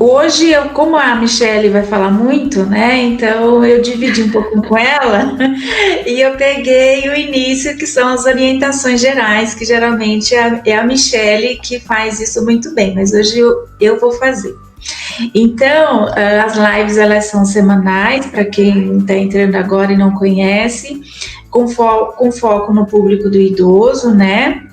Hoje, como a Michelle vai falar muito, né? Então eu dividi um pouco com ela e eu peguei o início, que são as orientações gerais, que geralmente é a Michelle que faz isso muito bem, mas hoje eu vou fazer. Então, as lives elas são semanais, para quem está entrando agora e não conhece, com foco no público do idoso, né?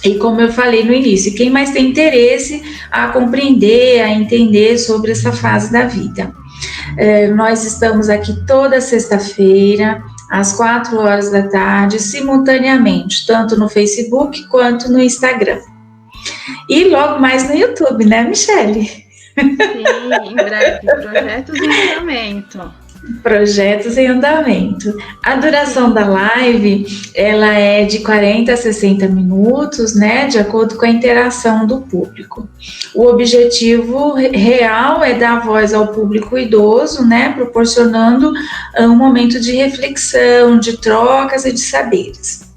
E como eu falei no início, quem mais tem interesse a compreender, a entender sobre essa fase da vida. Nós estamos aqui toda sexta-feira, às 4 horas da tarde, simultaneamente, tanto no Facebook quanto no Instagram. E logo mais no YouTube, né, Michelle? Sim, em breve, projetos em andamento. Projetos em andamento. A duração da live, ela é de 40 a 60 minutos, né, de acordo com a interação do público. O objetivo real é dar voz ao público idoso, né, proporcionando um momento de reflexão, de trocas e de saberes.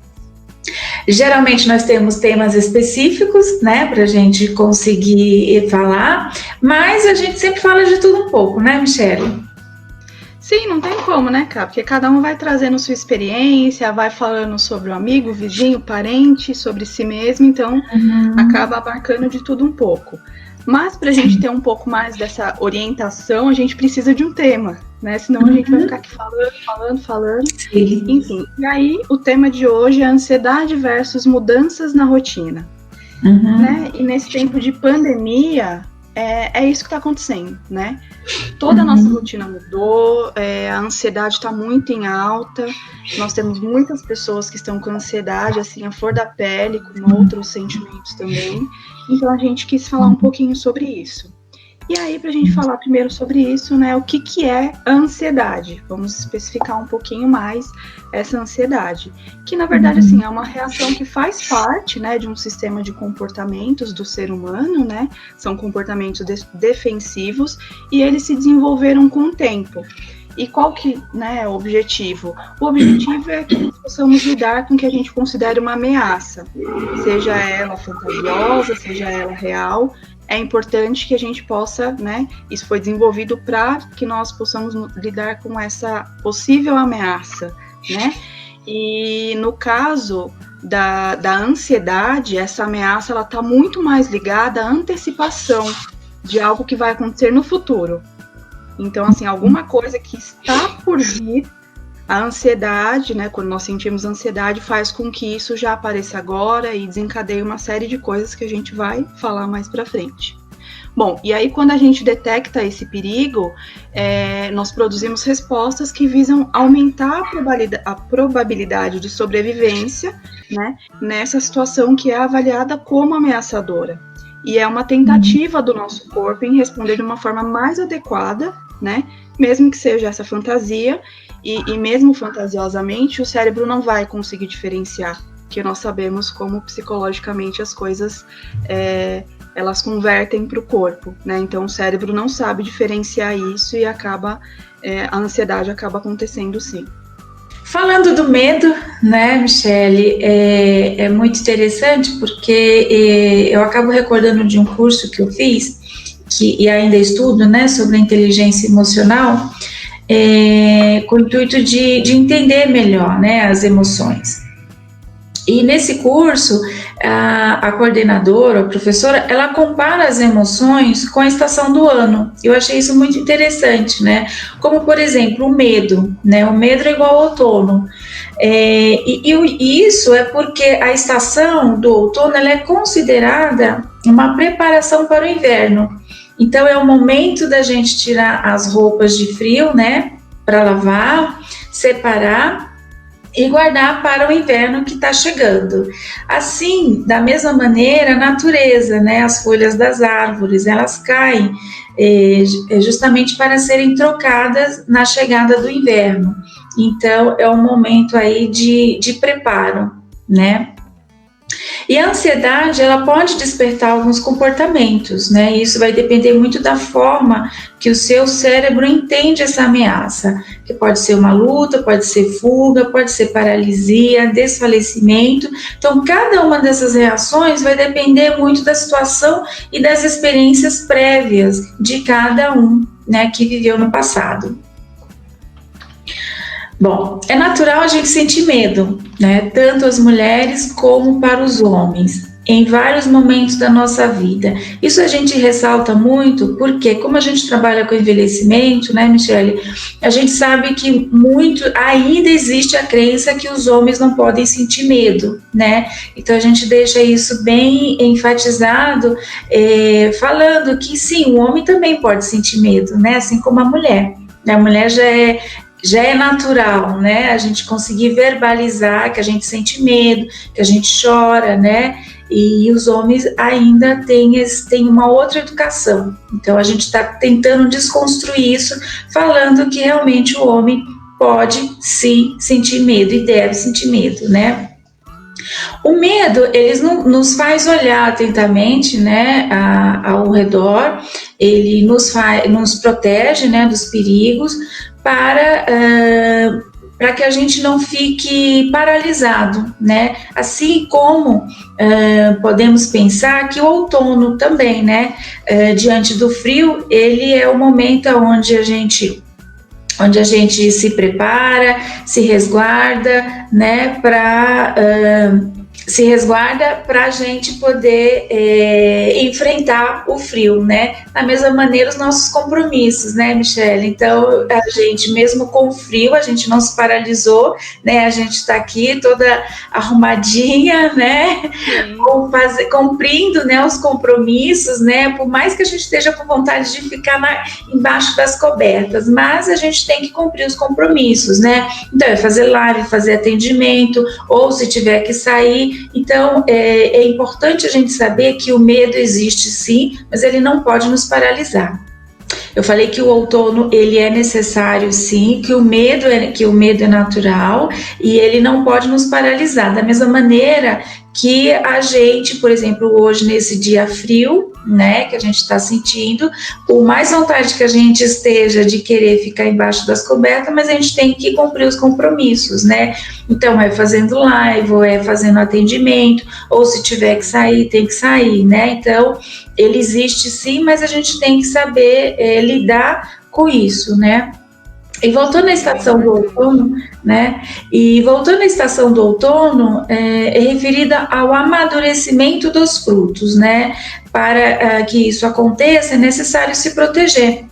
Geralmente nós temos temas específicos, né, para a gente conseguir falar, mas a gente sempre fala de tudo um pouco, né, Michelle? Sim, não tem como, né, Cá? Porque cada um vai trazendo sua experiência, vai falando sobre o amigo, o vizinho, o parente, sobre si mesmo, então acaba abarcando de tudo um pouco. Mas para a gente ter um pouco mais dessa orientação, a gente precisa de um tema, né? Senão a gente vai ficar aqui falando. Sim. Enfim, e aí o tema de hoje é ansiedade versus mudanças na rotina. Né? E nesse tempo de pandemia, é isso que está acontecendo, né? Toda a nossa rotina mudou, a ansiedade está muito em alta, nós temos muitas pessoas que estão com ansiedade, assim, a flor da pele, com outros sentimentos também, então a gente quis falar um pouquinho sobre isso. E aí, para a gente falar primeiro sobre isso, né, o que é a ansiedade? Vamos especificar um pouquinho mais essa ansiedade, que na verdade, assim, é uma reação que faz parte, né, de um sistema de comportamentos do ser humano, né, são comportamentos defensivos e eles se desenvolveram com o tempo. E qual que, né, é o objetivo? O objetivo é que nós possamos lidar com o que a gente considera uma ameaça, seja ela fantasiosa, seja ela real. É importante que a gente possa, né, isso foi desenvolvido para que nós possamos lidar com essa possível ameaça, né? E no caso da ansiedade, essa ameaça ela está muito mais ligada à antecipação de algo que vai acontecer no futuro. Então, assim, alguma coisa que está por vir, a ansiedade, né, quando nós sentimos ansiedade, faz com que isso já apareça agora e desencadeie uma série de coisas que a gente vai falar mais para frente. Bom, e aí quando a gente detecta esse perigo, nós produzimos respostas que visam aumentar a probabilidade de sobrevivência, né, nessa situação que é avaliada como ameaçadora. E é uma tentativa do nosso corpo em responder de uma forma mais adequada, né, mesmo que seja essa fantasia, e mesmo fantasiosamente, o cérebro não vai conseguir diferenciar, porque nós sabemos como psicologicamente as coisas elas convertem para o corpo, né? Então o cérebro não sabe diferenciar isso e a ansiedade acaba acontecendo sim. Falando do medo, né, Michelle, é muito interessante porque eu acabo recordando de um curso que eu fiz, e ainda estudo, né, sobre a inteligência emocional, com o intuito de entender melhor, né, as emoções. E nesse curso, a coordenadora, a professora, ela compara as emoções com a estação do ano. Eu achei isso muito interessante, né? Como, por exemplo, o medo, né? O medo é igual ao outono. E isso é porque a estação do outono ela é considerada uma preparação para o inverno. Então, é o momento da gente tirar as roupas de frio, né? Para lavar, separar e guardar para o inverno que está chegando. Assim, da mesma maneira, a natureza, né, as folhas das árvores, elas caem justamente para serem trocadas na chegada do inverno. Então, é um momento aí de preparo, né? E a ansiedade, ela pode despertar alguns comportamentos, né? Isso vai depender muito da forma que o seu cérebro entende essa ameaça, que pode ser uma luta, pode ser fuga, pode ser paralisia, desfalecimento. Então, cada uma dessas reações vai depender muito da situação e das experiências prévias de cada um, né, que viveu no passado. Bom, é natural a gente sentir medo, né? Tanto as mulheres como para os homens, em vários momentos da nossa vida. Isso a gente ressalta muito porque, como a gente trabalha com envelhecimento, né, Michele? A gente sabe que ainda existe a crença que os homens não podem sentir medo, né? Então a gente deixa isso bem enfatizado, falando que sim, o homem também pode sentir medo, né? Assim como a mulher. A mulher já é natural, né, a gente conseguir verbalizar que a gente sente medo, que a gente chora, né, e os homens ainda têm uma outra educação. Então a gente está tentando desconstruir isso, falando que realmente o homem pode sim sentir medo e deve sentir medo, né. O medo, ele nos faz olhar atentamente, né, ao redor, ele nos protege, né, dos perigos, para que a gente não fique paralisado, né? Assim como podemos pensar que o outono também, né? Diante do frio, ele é o momento onde a gente se prepara, se resguarda, né? Se resguarda para a gente poder enfrentar o frio, né? Da mesma maneira, os nossos compromissos, né, Michele? Então, a gente, mesmo com o frio, a gente não se paralisou, né? A gente está aqui toda arrumadinha, né? Cumprindo, né, os compromissos, né? Por mais que a gente esteja com vontade de ficar embaixo das cobertas, mas a gente tem que cumprir os compromissos, né? Então, é fazer live, fazer atendimento, ou se tiver que sair. Então, é importante a gente saber que o medo existe sim, mas ele não pode nos paralisar. Eu falei que o outono, ele é necessário sim, que o medo é natural e ele não pode nos paralisar. Da mesma maneira que a gente, por exemplo, hoje nesse dia frio, né, que a gente está sentindo, por mais vontade que a gente esteja de querer ficar embaixo das cobertas, mas a gente tem que cumprir os compromissos, né? Então, é fazendo live, ou é fazendo atendimento, ou se tiver que sair, tem que sair, né? Então, ele existe sim, mas a gente tem que saber lidar com isso, né? E voltando à estação do outono, né? E voltando à estação do outono, é referida ao amadurecimento dos frutos, né? Para que isso aconteça, é necessário se proteger.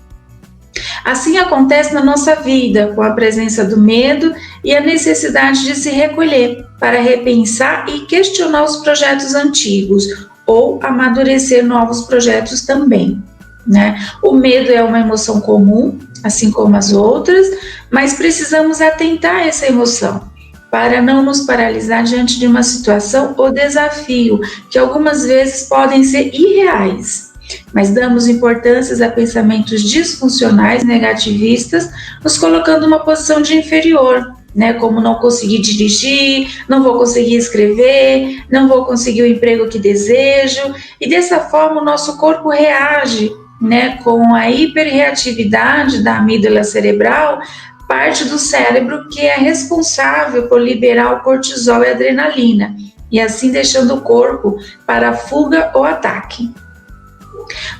Assim acontece na nossa vida, com a presença do medo e a necessidade de se recolher para repensar e questionar os projetos antigos ou amadurecer novos projetos também, né? O medo é uma emoção comum, assim como as outras, mas precisamos atentar a essa emoção para não nos paralisar diante de uma situação ou desafio que algumas vezes podem ser irreais. Mas damos importância a pensamentos disfuncionais, negativistas, nos colocando numa posição de inferior, né? Como não conseguir dirigir, não vou conseguir escrever, não vou conseguir o emprego que desejo, e dessa forma o nosso corpo reage, né, com a hiperreatividade da amígdala cerebral, parte do cérebro que é responsável por liberar o cortisol e a adrenalina, e assim deixando o corpo para a fuga ou ataque.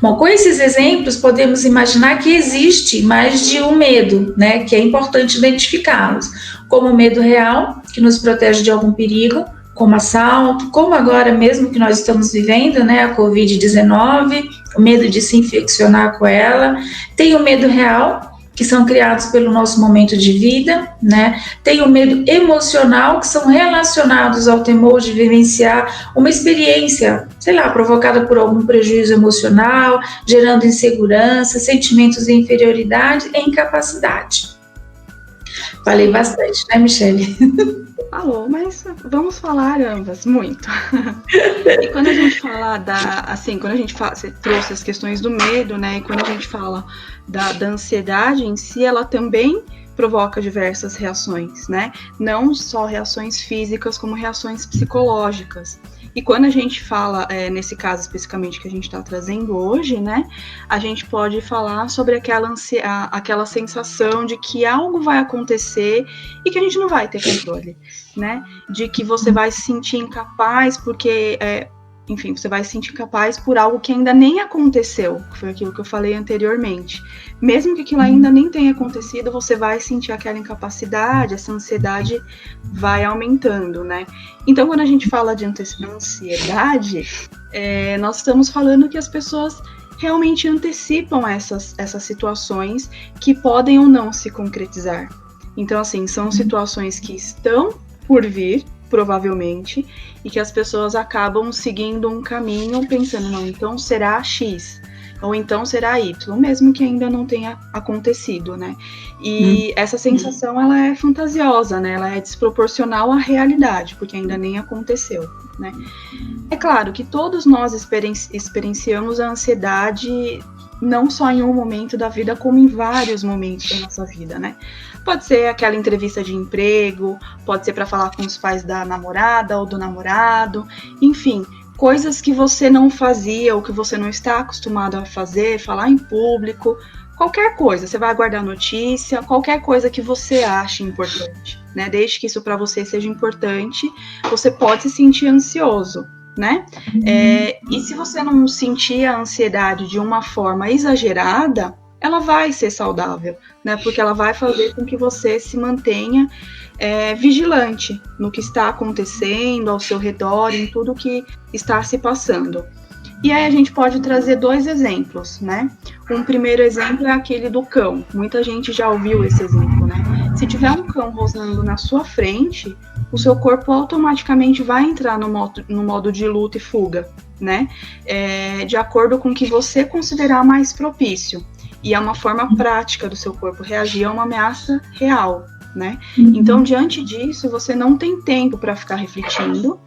Bom, com esses exemplos, podemos imaginar que existe mais de um medo, né, que é importante identificá-los, como o medo real, que nos protege de algum perigo, como assalto, como agora mesmo que nós estamos vivendo, né, a Covid-19, o medo de se infeccionar com ela. Tem o medo real, que são criados pelo nosso momento de vida, né? Tem o medo emocional, que são relacionados ao temor de vivenciar uma experiência, sei lá, provocada por algum prejuízo emocional, gerando insegurança, sentimentos de inferioridade e incapacidade. Falei bastante, né, Michele? Falou, mas vamos falar ambas, muito. E quando a gente fala você trouxe as questões do medo, né, e quando a gente fala da ansiedade em si, ela também provoca diversas reações, né, não só reações físicas, como reações psicológicas. E quando a gente fala, nesse caso especificamente que a gente está trazendo hoje, né, a gente pode falar sobre aquela sensação de que algo vai acontecer e que a gente não vai ter controle, né, de que você vai se sentir incapaz porque, enfim, você vai se sentir incapaz por algo que ainda nem aconteceu, que foi aquilo que eu falei anteriormente. Mesmo que aquilo ainda nem tenha acontecido, você vai sentir aquela incapacidade, essa ansiedade vai aumentando, né? Então, quando a gente fala de ansiedade, nós estamos falando que as pessoas realmente antecipam essas situações que podem ou não se concretizar. Então, assim, são situações que estão por vir, provavelmente, e que as pessoas acabam seguindo um caminho pensando, não, então será X, ou então será Y, mesmo que ainda não tenha acontecido, né? E essa sensação, ela é fantasiosa, né? Ela é desproporcional à realidade, porque ainda nem aconteceu, né? É claro que todos nós experienciamos a ansiedade não só em um momento da vida, como em vários momentos da nossa vida, né? Pode ser aquela entrevista de emprego, pode ser para falar com os pais da namorada ou do namorado, enfim, coisas que você não fazia ou que você não está acostumado a fazer, falar em público, qualquer coisa, você vai aguardar notícia, qualquer coisa que você ache importante, né? Desde que isso para você seja importante, você pode se sentir ansioso, né? E se você não sentir a ansiedade de uma forma exagerada, ela vai ser saudável, né? Porque ela vai fazer com que você se mantenha vigilante no que está acontecendo ao seu redor, em tudo que está se passando. E aí a gente pode trazer 2 exemplos, né? Um primeiro exemplo é aquele do cão. Muita gente já ouviu esse exemplo, né? Se tiver um cão rosnando na sua frente, o seu corpo automaticamente vai entrar no modo de luta e fuga, né? De acordo com o que você considerar mais propício. E é uma forma prática do seu corpo reagir a uma ameaça real, né? Então, diante disso, você não tem tempo para ficar refletindo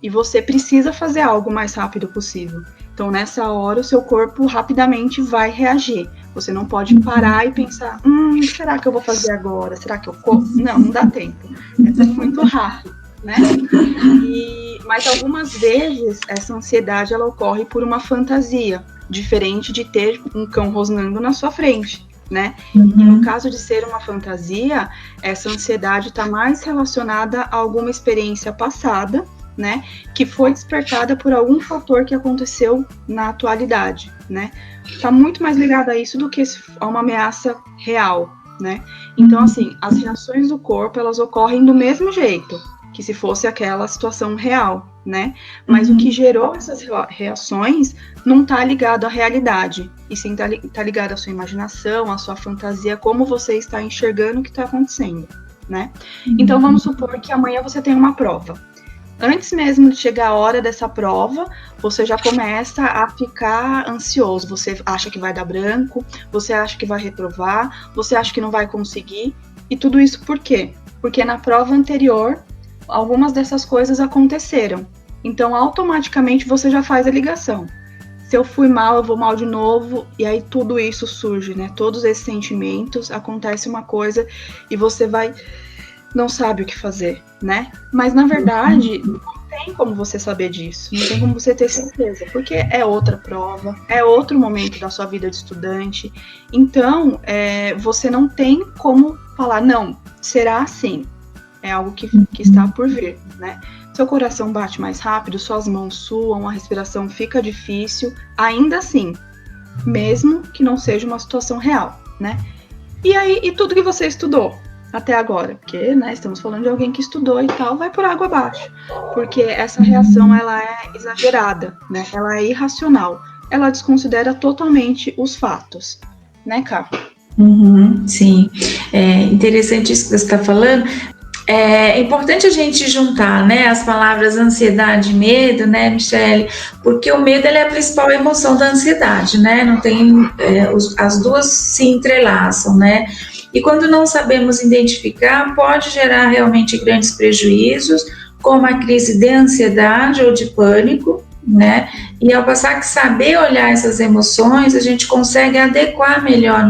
e você precisa fazer algo o mais rápido possível. Então, nessa hora, o seu corpo rapidamente vai reagir. Você não pode parar e pensar, será que eu vou fazer agora? Será que eu corro? Não dá tempo. É tudo muito rápido, né? Mas algumas vezes, essa ansiedade, ela ocorre por uma fantasia, diferente de ter um cão rosnando na sua frente, né? E no caso de ser uma fantasia, essa ansiedade está mais relacionada a alguma experiência passada, né, que foi despertada por algum fator que aconteceu na atualidade, né? Está muito mais ligado a isso do que a uma ameaça real, né? Então, assim, as reações do corpo, elas ocorrem do mesmo jeito que se fosse aquela situação real, né? Mas o que gerou essas reações não está ligado à realidade, e sim está ligado à sua imaginação, à sua fantasia, como você está enxergando o que está acontecendo, né? Então, vamos supor que amanhã você tem uma prova. Antes mesmo de chegar a hora dessa prova, você já começa a ficar ansioso. Você acha que vai dar branco, você acha que vai reprovar, você acha que não vai conseguir. E tudo isso por quê? Porque na prova anterior, algumas dessas coisas aconteceram. Então, automaticamente, você já faz a ligação. Se eu fui mal, eu vou mal de novo. E aí tudo isso surge, né? Todos esses sentimentos, acontece uma coisa e você não sabe o que fazer, né? Mas, na verdade, não tem como você saber disso, não tem como você ter certeza, porque é outra prova, é outro momento da sua vida de estudante, então, você não tem como falar, não, será assim, é algo que está por vir, né? Seu coração bate mais rápido, suas mãos suam, a respiração fica difícil, ainda assim, mesmo que não seja uma situação real, né? E tudo que você estudou até agora, porque, né, estamos falando de alguém que estudou e tal, vai por água abaixo, porque essa reação, ela é exagerada, né, ela é irracional, ela desconsidera totalmente os fatos, né, Ká? Sim, é interessante isso que você está falando. É importante a gente juntar, né, as palavras ansiedade e medo, né, Michele, porque o medo ele é a principal emoção da ansiedade, né, não tem, as duas se entrelaçam, né, e quando não sabemos identificar, pode gerar realmente grandes prejuízos, como a crise de ansiedade ou de pânico, né? E ao passar que saber olhar essas emoções, a gente consegue adequar melhor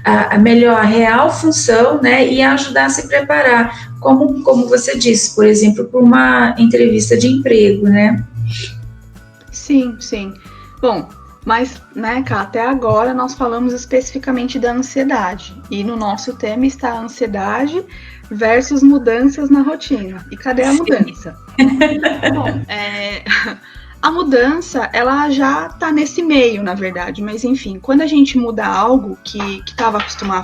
a real função, né? E ajudar a se preparar, como você disse, por exemplo, para uma entrevista de emprego, né? Sim, sim. Bom, mas, né, Cá, até agora nós falamos especificamente da ansiedade. E no nosso tema está a ansiedade versus mudanças na rotina. E cadê a mudança? Bom, a mudança, ela já está nesse meio, na verdade. Mas, enfim, quando a gente muda algo que estava acostumado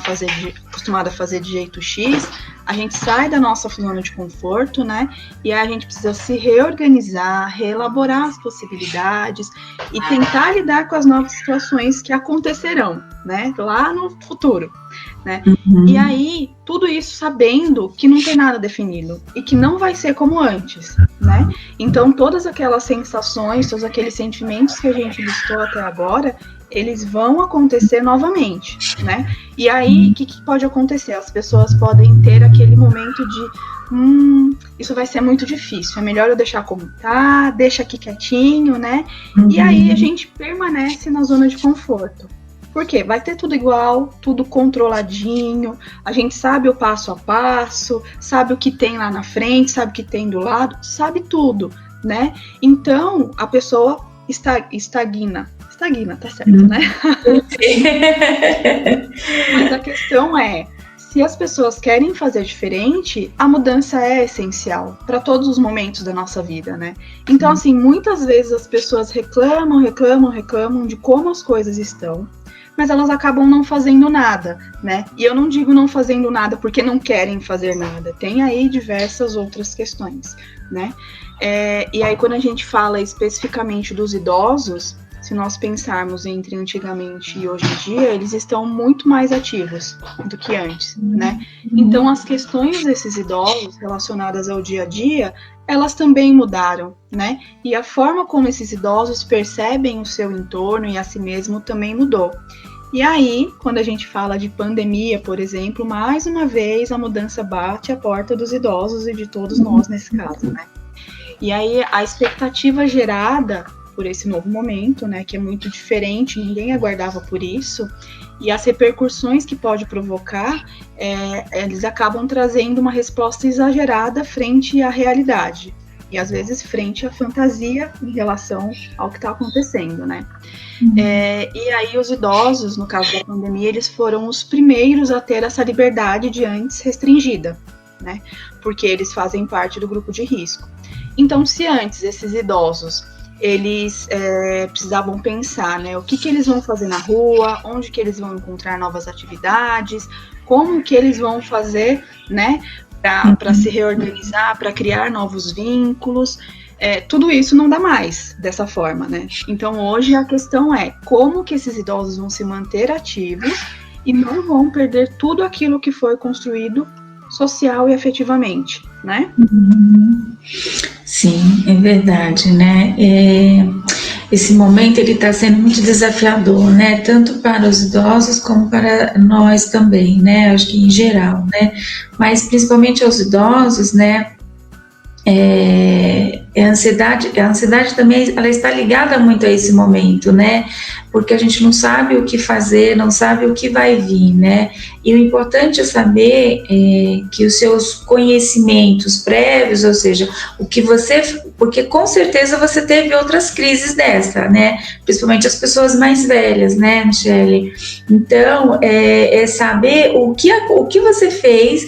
a fazer de jeito X, a gente sai da nossa zona de conforto, né? E aí a gente precisa se reorganizar, reelaborar as possibilidades e tentar lidar com as novas situações que acontecerão, né? Lá no futuro, né? Uhum. E aí, tudo isso sabendo que não tem nada definido e que não vai ser como antes, né? Então, todas aquelas sensações, todos aqueles sentimentos que a gente listou até agora, eles vão acontecer novamente, né? E aí, o que pode acontecer? As pessoas podem ter aquele momento de isso vai ser muito difícil, é melhor eu deixar como tá, deixa aqui quietinho, né? Uhum. E aí a gente permanece na zona de conforto. Por quê? Vai ter tudo igual, tudo controladinho, a gente sabe o passo a passo, sabe o que tem lá na frente, sabe o que tem do lado, sabe tudo, né? Então, a pessoa estagna, tá certo, né? Mas a questão é, se as pessoas querem fazer diferente, a mudança é essencial para todos os momentos da nossa vida, né? Então, assim, muitas vezes as pessoas reclamam de como as coisas estão, mas elas acabam não fazendo nada, né? E eu não digo não fazendo nada porque não querem fazer nada. Tem aí diversas outras questões, né? E aí, quando a gente fala especificamente dos idosos, se nós pensarmos entre antigamente e hoje em dia, eles estão muito mais ativos do que antes, né? Então, as questões desses idosos relacionadas ao dia a dia, elas também mudaram, né? E a forma como esses idosos percebem o seu entorno e a si mesmo também mudou. E aí, quando a gente fala de pandemia, por exemplo, mais uma vez a mudança bate à porta dos idosos e de todos nós nesse caso, né? E aí, a expectativa gerada por esse novo momento, né, que é muito diferente, ninguém aguardava por isso, e as repercussões que pode provocar, eles acabam trazendo uma resposta exagerada frente à realidade, e às vezes frente à fantasia em relação ao que está acontecendo, né. E aí os idosos, no caso da pandemia, eles foram os primeiros a ter essa liberdade de antes restringida, né, porque eles fazem parte do grupo de risco. Então, se antes esses idosos eles precisavam pensar, né, o que eles vão fazer na rua, onde que eles vão encontrar novas atividades, como que eles vão fazer, né, para se reorganizar, para criar novos vínculos, tudo isso não dá mais dessa forma, né? Então, hoje a questão é como que esses idosos vão se manter ativos e não vão perder tudo aquilo que foi construído social e afetivamente, né? Sim, é verdade, né? Esse momento ele está sendo muito desafiador, né? Tanto para os idosos como para nós também, né? Acho que em geral, né? Mas principalmente aos idosos, né? A ansiedade também ela está ligada muito a esse momento, né? Porque a gente não sabe o que fazer, não sabe o que vai vir, né? E o importante é saber que os seus conhecimentos prévios, ou seja, o que você, porque com certeza você teve outras crises dessa, né? Principalmente as pessoas mais velhas, né, Michele? Então, é saber o que você fez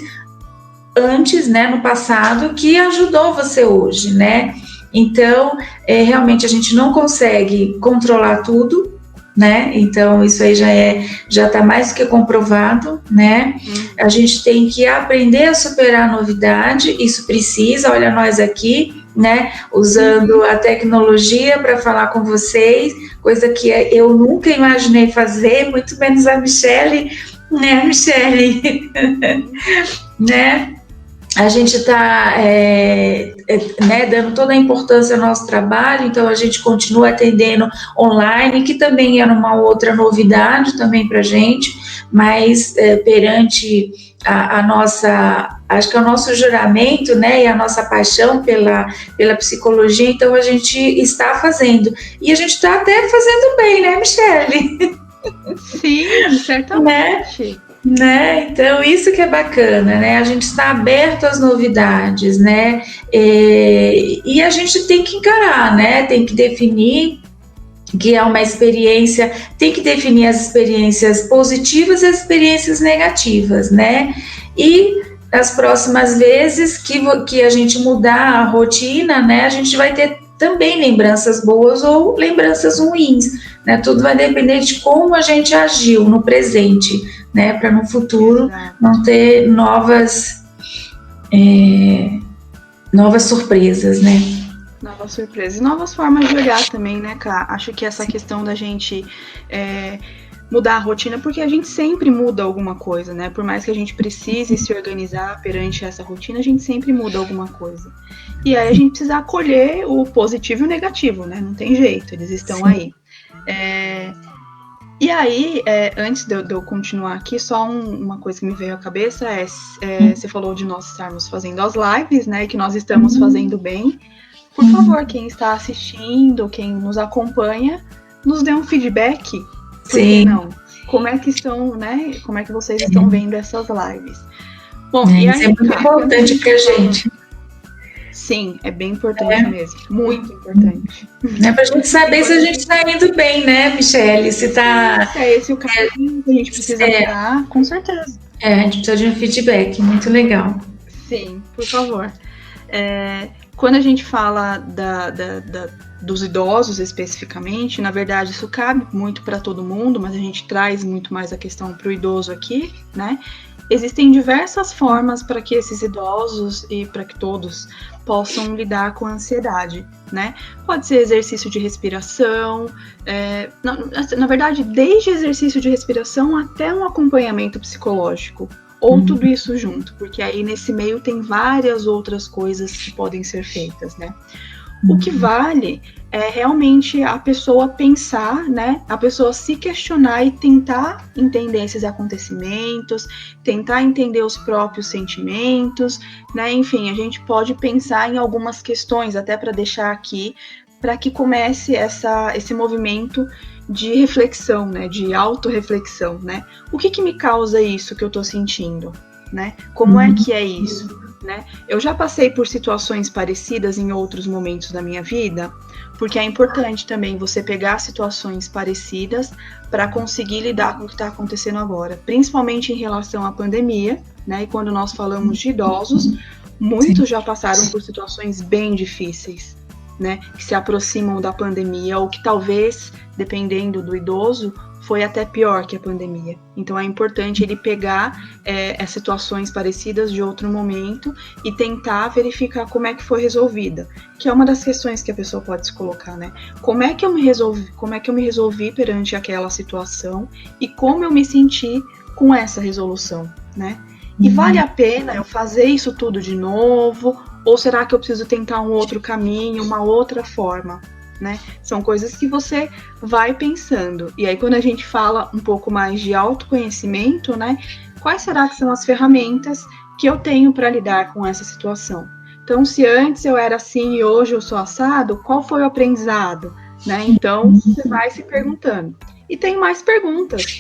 antes, né, no passado, que ajudou você hoje, né? Então, realmente a gente não consegue controlar tudo, né? Então, isso aí já está mais do que comprovado, né? A gente tem que aprender a superar a novidade, isso precisa, olha nós aqui, né? Usando a tecnologia para falar com vocês, coisa que eu nunca imaginei fazer, muito menos a Michele, né, Michele? Né? A gente está dando toda a importância ao nosso trabalho, então a gente continua atendendo online, que também era uma outra novidade também para a gente, mas perante a nossa, acho que é o nosso juramento, né, e a nossa paixão pela psicologia, então a gente está fazendo, e a gente está até fazendo bem, né, Michele? Sim, certamente. Né? Então, isso que é bacana, né? A gente está aberto às novidades, né? E a gente tem que encarar, né? Tem que definir que é uma experiência, tem que definir as experiências positivas e as experiências negativas, né? E as próximas vezes que a gente mudar a rotina, né? A gente vai ter também lembranças boas ou lembranças ruins, né? Tudo vai depender de como a gente agiu no presente, né? Para no futuro não ter novas surpresas, né? Novas surpresas e novas formas de olhar também, né, Ká? Acho que essa questão da gente mudar a rotina, porque a gente sempre muda alguma coisa, né? Por mais que a gente precise se organizar perante essa rotina, a gente sempre muda alguma coisa. E aí a gente precisa acolher o positivo e o negativo, né? Não tem jeito, eles estão aí. E aí, antes de eu continuar aqui, só uma coisa que me veio à cabeça você falou de nós estarmos fazendo as lives, né? Que nós estamos fazendo bem. Por favor, quem está assistindo, quem nos acompanha, nos dê um feedback. Por que não? Como é que estão, né? Como é que vocês estão vendo essas lives? Bom, e aí, isso é muito importante pra gente. Sim, é bem importante mesmo. Muito importante. É pra gente saber se a gente está indo bem, né, Michele? Se tá. Se é esse o caminho que a gente precisa mudar, com certeza. A gente precisa de um feedback, muito legal. Sim, por favor. Quando a gente fala dos idosos especificamente, na verdade isso cabe muito para todo mundo, mas a gente traz muito mais a questão para o idoso aqui, né? Existem diversas formas para que esses idosos e para que todos possam lidar com a ansiedade, né? Pode ser exercício de respiração, na verdade, desde exercício de respiração até um acompanhamento psicológico. Ou tudo isso junto, porque aí nesse meio tem várias outras coisas que podem ser feitas, né? O que vale é realmente a pessoa pensar, né? A pessoa se questionar e tentar entender esses acontecimentos, tentar entender os próprios sentimentos, né? Enfim, a gente pode pensar em algumas questões, até para deixar aqui, para que comece esse movimento de reflexão, né, de autorreflexão, né? O que me causa isso que eu tô sentindo, né? Como é que é isso, né? Eu já passei por situações parecidas em outros momentos da minha vida, porque é importante também você pegar situações parecidas para conseguir lidar com o que está acontecendo agora, principalmente em relação à pandemia, né? E quando nós falamos de idosos, muitos já passaram por situações bem difíceis, né, que se aproximam da pandemia, ou que talvez, dependendo do idoso, foi até pior que a pandemia. Então é importante ele pegar as situações parecidas de outro momento e tentar verificar como é que foi resolvida, que é uma das questões que a pessoa pode se colocar, né? Como é que eu me resolvi perante aquela situação e como eu me senti com essa resolução, né? E vale a pena eu fazer isso tudo de novo? Ou será que eu preciso tentar um outro caminho, uma outra forma, né? São coisas que você vai pensando. E aí, quando a gente fala um pouco mais de autoconhecimento, né? Quais será que são as ferramentas que eu tenho para lidar com essa situação? Então, se antes eu era assim e hoje eu sou assado, qual foi o aprendizado, né? Então, você vai se perguntando. E tem mais perguntas.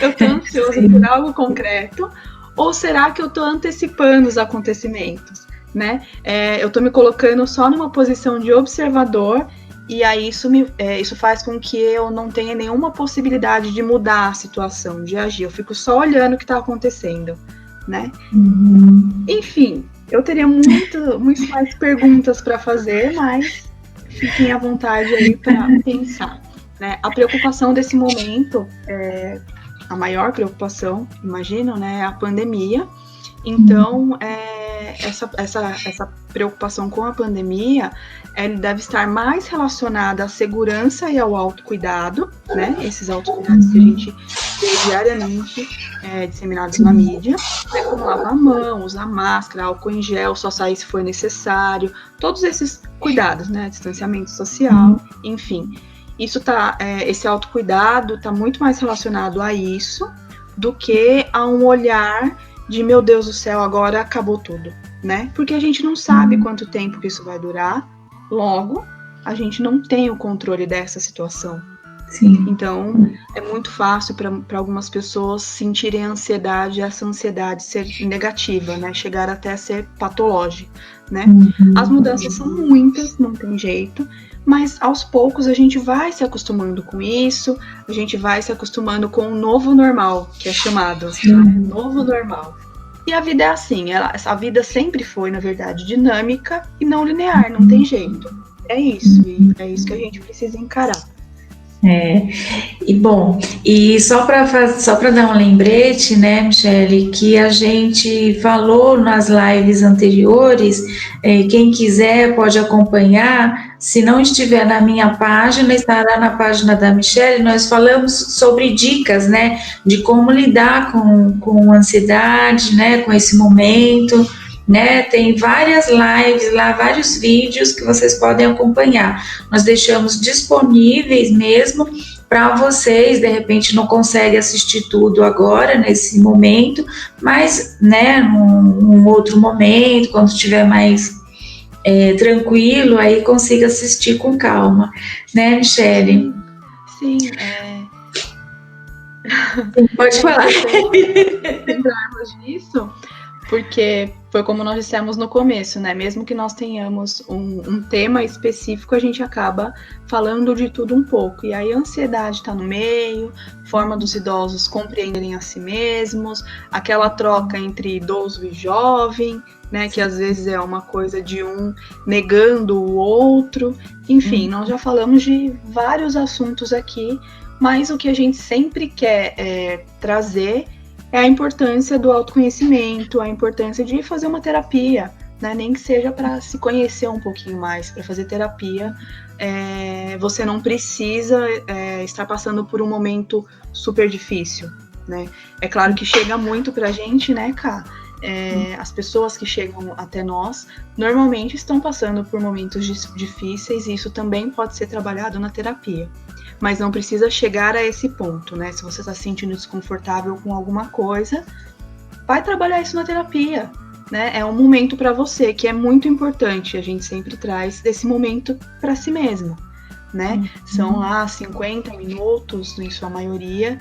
Eu estou ansioso por algo concreto? Ou será que eu estou antecipando os acontecimentos, né? Eu estou me colocando só numa posição de observador e aí isso faz com que eu não tenha nenhuma possibilidade de mudar a situação, de agir. Eu fico só olhando o que está acontecendo, né? Enfim, eu teria muito mais perguntas para fazer, mas fiquem à vontade aí para pensar, né? A preocupação desse momento a maior preocupação, imagino, né, é a pandemia. Então, essa preocupação com a pandemia, deve estar mais relacionada à segurança e ao autocuidado, né, esses autocuidados que a gente vê diariamente disseminados na mídia, né, como lavar a mão, usar máscara, álcool em gel, só sair se for necessário, todos esses cuidados, né, distanciamento social, enfim. Esse autocuidado está muito mais relacionado a isso do que a um olhar de, meu Deus do céu, agora acabou tudo, né? Porque a gente não sabe quanto tempo que isso vai durar, logo, a gente não tem o controle dessa situação, Sim. Então, é muito fácil para algumas pessoas sentirem ansiedade, essa ansiedade ser negativa, né? Chegar até a ser patológica, né? As mudanças são muitas, não tem jeito, mas aos poucos a gente vai se acostumando com isso, a gente vai se acostumando com o novo normal, que é chamado, né? Novo normal. E a vida é assim, a vida sempre foi, na verdade, dinâmica e não linear, não tem jeito. É isso, e é isso que a gente precisa encarar. E bom, e só para dar um lembrete, né, Michele, que a gente falou nas lives anteriores, quem quiser pode acompanhar, se não estiver na minha página, estará na página da Michele. Nós falamos sobre dicas, né, de como lidar com ansiedade, né, com esse momento, né, tem várias lives lá, vários vídeos que vocês podem acompanhar. Nós deixamos disponíveis mesmo para vocês, de repente não consegue assistir tudo agora, nesse momento, mas, né, num outro momento, quando estiver mais tranquilo, aí consiga assistir com calma, né, Michele? Sim, Pode falar. Lembrarmos disso, porque foi como nós dissemos no começo, né? Mesmo que nós tenhamos um tema específico, a gente acaba falando de tudo um pouco. E aí a ansiedade está no meio, forma dos idosos compreenderem a si mesmos, aquela troca entre idoso e jovem, né? Que às vezes é uma coisa de um negando o outro. Enfim, nós já falamos de vários assuntos aqui, mas o que a gente sempre quer trazer é a importância do autoconhecimento, a importância de fazer uma terapia, né? Nem que seja para se conhecer um pouquinho mais, para fazer terapia. Você não precisa estar passando por um momento super difícil, né? É claro que chega muito pra gente, né, Ká? As pessoas que chegam até nós normalmente estão passando por momentos difíceis, e isso também pode ser trabalhado na terapia. Mas não precisa chegar a esse ponto, né? Se você está se sentindo desconfortável com alguma coisa, vai trabalhar isso na terapia, né? É um momento para você que é muito importante. A gente sempre traz esse momento para si mesmo, né? São lá 50 minutos, em sua maioria,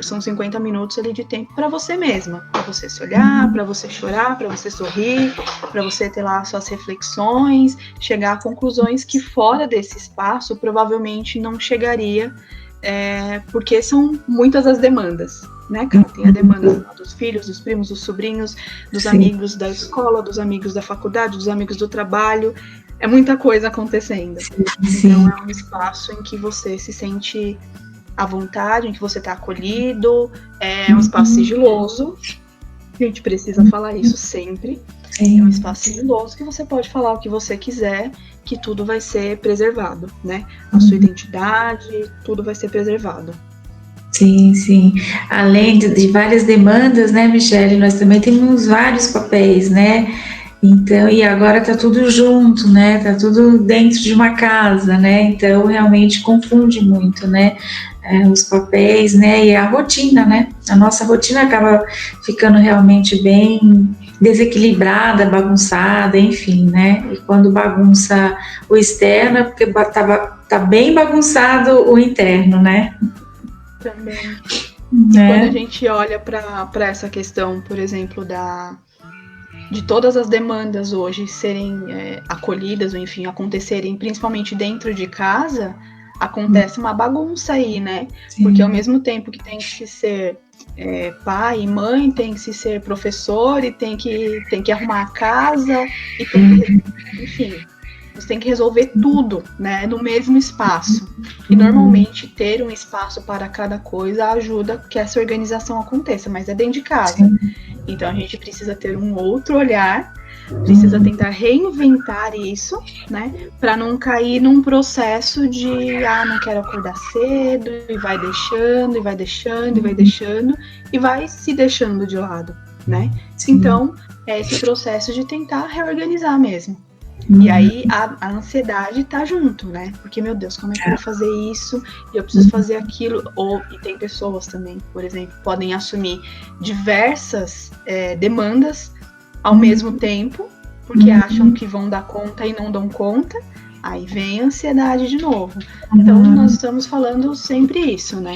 são 50 minutos ali de tempo para você mesma, para você se olhar, para você chorar, para você sorrir, para você ter lá suas reflexões, chegar a conclusões que fora desse espaço provavelmente não chegaria, porque são muitas as demandas, né, cara? Tem a demanda dos filhos, dos primos, dos sobrinhos, dos amigos da escola, dos amigos da faculdade, dos amigos do trabalho, é muita coisa acontecendo. Então é um espaço em que você se sente à vontade, em que você está acolhido, é um espaço sigiloso, a gente precisa falar isso sempre, é um espaço sigiloso que você pode falar o que você quiser, que tudo vai ser preservado, né? A sua identidade, tudo vai ser preservado. Sim, sim. Além de várias demandas, né, Michele, nós também temos vários papéis, né? Então, e agora tá tudo junto, né? Tá tudo dentro de uma casa, né? Então, realmente confunde muito, né? Os papéis, né? E a rotina, né? A nossa rotina acaba ficando realmente bem desequilibrada, bagunçada, enfim, né? E quando bagunça o externo, é porque tá bem bagunçado o interno, né? Também. E quando a gente olha para essa questão, por exemplo, de todas as demandas hoje serem acolhidas, ou enfim, acontecerem principalmente dentro de casa, acontece uma bagunça aí, né? Sim. Porque ao mesmo tempo que tem que ser pai e mãe, tem que ser professor, e tem que arrumar a casa, e tem que, enfim, você tem que resolver tudo, né, no mesmo espaço. E normalmente ter um espaço para cada coisa ajuda que essa organização aconteça, mas é dentro de casa. Sim. Então a gente precisa ter um outro olhar, precisa tentar reinventar isso, né, para não cair num processo de não quero acordar cedo, e vai deixando, e vai deixando, e vai deixando, e vai se deixando de lado, né? Sim. Então é esse processo de tentar reorganizar mesmo. E aí a ansiedade tá junto, né? Porque, meu Deus, como é que eu vou fazer isso? E eu preciso fazer aquilo. E tem pessoas também, por exemplo, podem assumir diversas demandas ao mesmo tempo, porque acham que vão dar conta e não dão conta. Aí vem a ansiedade de novo. Então, nós estamos falando sempre isso, né?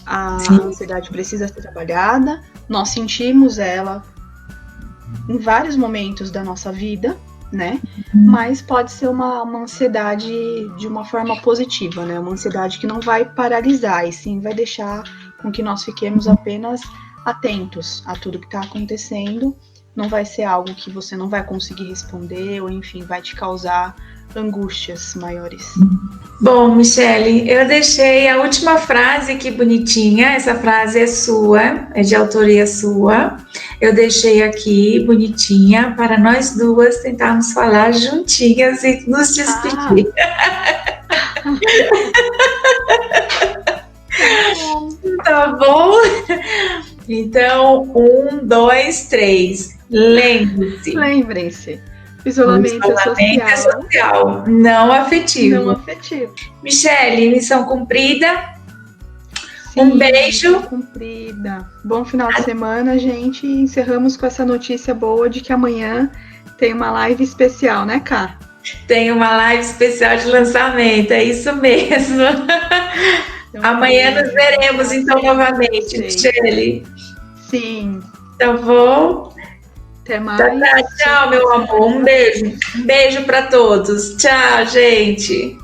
A ansiedade precisa ser trabalhada, nós sentimos ela em vários momentos da nossa vida, né? Mas pode ser uma ansiedade de uma forma positiva, né? Uma ansiedade que não vai paralisar, e sim vai deixar com que nós fiquemos apenas atentos a tudo que está acontecendo. Não vai ser algo que você não vai conseguir responder, ou enfim, vai te causar angústias maiores. Bom, Michele, eu deixei a última frase aqui bonitinha. Essa frase é sua, é de autoria sua. Eu deixei aqui bonitinha para nós duas tentarmos falar juntinhas e nos despedir. Tá bom? Então, 1, 2, 3. Lembre-se. Lembrem-se. Isolamento social, não afetivo. Não afetivo. Michele, missão cumprida. Sim, um beijo. Missão cumprida. Bom final de semana, gente. Encerramos com essa notícia boa de que amanhã tem uma live especial, né, Ká? Tem uma live especial de lançamento, é isso mesmo. Então, amanhã nos veremos, então, novamente, Michele. Sim. Tá bom? Até mais. Tchau, meu amor. Um beijo. Um beijo para todos. Tchau, gente.